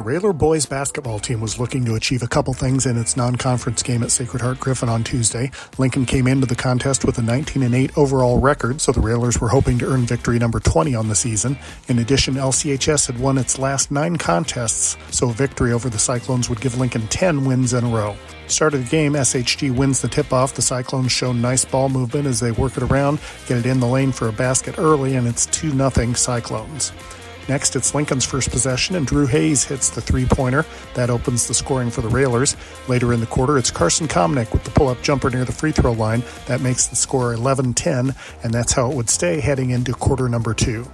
The Railer boys basketball team was looking to achieve a couple things in its non-conference game at Sacred Heart-Griffin on Tuesday. Lincoln came into the contest with a 19-8 overall record, so the Railers were hoping to earn victory number 20 on the season. In addition, LCHS had won its last 9 contests, so a victory over the Cyclones would give Lincoln 10 wins in a row. Start of the game, SHG wins the tip-off. The Cyclones show nice ball movement as they work it around, get it in the lane for a basket early, and it's 2-0 Cyclones. Next, it's Lincoln's first possession, and Drew Hayes hits the three-pointer. That opens the scoring for the Railers. Later in the quarter, it's Carson Komnick with the pull-up jumper near the free-throw line. That makes the score 11-10, and that's how it would stay heading into quarter number 2.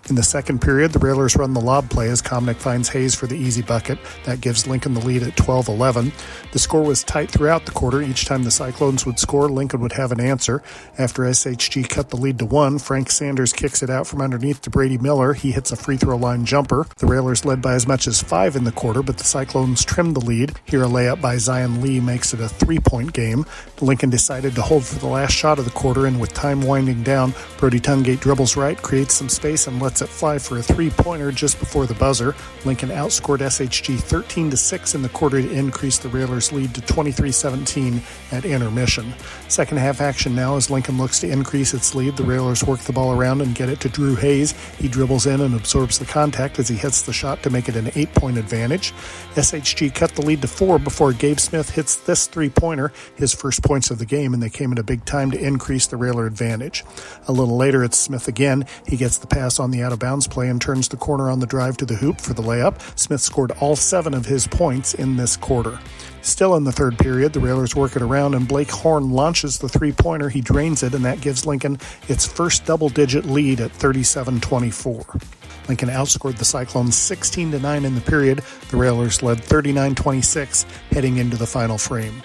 In the second period, the Railers run the lob play as Komnick finds Hayes for the easy bucket. That gives Lincoln the lead at 12-11. The score was tight throughout the quarter. Each time the Cyclones would score, Lincoln would have an answer. After SHG cut the lead to 1, Frank Sanders kicks it out from underneath to Brady Miller. He hits a free throw line jumper. The Railers led by as much as 5 in the quarter, but the Cyclones trimmed the lead. Here a layup by Zion Lee makes it a 3-point game. Lincoln decided to hold for the last shot of the quarter, and with time winding down, Brody Tungate dribbles right, creates some space, and lets it fly for a 3-pointer just before the buzzer. Lincoln outscored SHG 13-6 in the quarter to increase the Railers' lead to 23-17 at intermission. Second half action now as Lincoln looks to increase its lead. The Railers work the ball around and get it to Drew Hayes. He dribbles in and absorbs the contact as he hits the shot to make it an 8-point advantage. SHG cut the lead to 4 before Gabe Smith hits this 3-pointer, his first points of the game, and they came at a big time to increase the Railer advantage. A little later, it's Smith again. He gets the pass on the out-of-bounds play and turns the corner on the drive to the hoop for the layup. Smith scored all 7 of his points in this quarter. Still in the third period, the Railers work it around, and Blake Horn launches the 3-pointer. He drains it, and that gives Lincoln its first double-digit lead at 37-24. Lincoln outscored the Cyclones 16-9 in the period. The Railers led 39-26 heading into the final frame.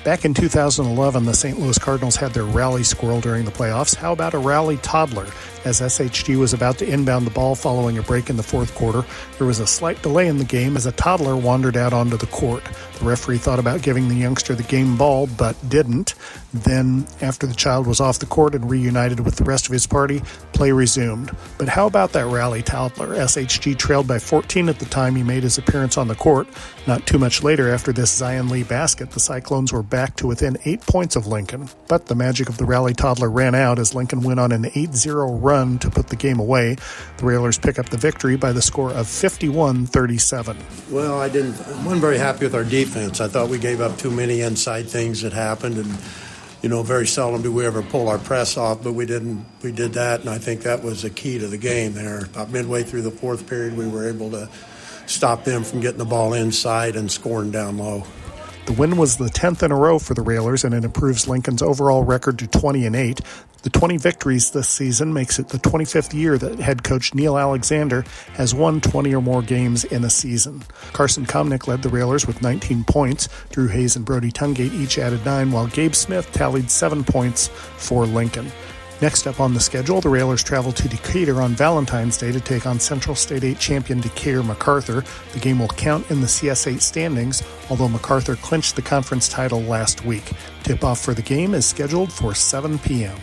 Back in 2011, the St. Louis Cardinals had their rally squirrel during the playoffs. How about a rally toddler? As SHG was about to inbound the ball following a break in the fourth quarter, there was a slight delay in the game as a toddler wandered out onto the court. The referee thought about giving the youngster the game ball, but didn't. Then, after the child was off the court and reunited with the rest of his party, play resumed. But how about that rally toddler? SHG trailed by 14 at the time he made his appearance on the court. Not too much later, after this Zion Lee basket, the Cyclones were back to within 8 points of Lincoln. But the magic of the rally toddler ran out as Lincoln went on an 8-0 run to put the game away. The Railers pick up the victory by the score of 51-37. Well, I wasn't very happy with our defense. I thought we gave up too many inside things that happened, and very seldom do we ever pull our press off, but we didn't. We did that, and I think that was the key to the game there. About midway through the fourth period, we were able to stop them from getting the ball inside and scoring down low. The win was the 10th in a row for the Railers, and it improves Lincoln's overall record to 20-8. The 20 victories this season makes it the 25th year that head coach Neil Alexander has won 20 or more games in a season. Carson Komnick led the Railers with 19 points. Drew Hayes and Brody Tungate each added 9, while Gabe Smith tallied 7 points for Lincoln. Next up on the schedule, the Railers travel to Decatur on Valentine's Day to take on Central State 8 champion Decatur MacArthur. The game will count in the CS8 standings, although MacArthur clinched the conference title last week. Tip-off for the game is scheduled for 7 p.m.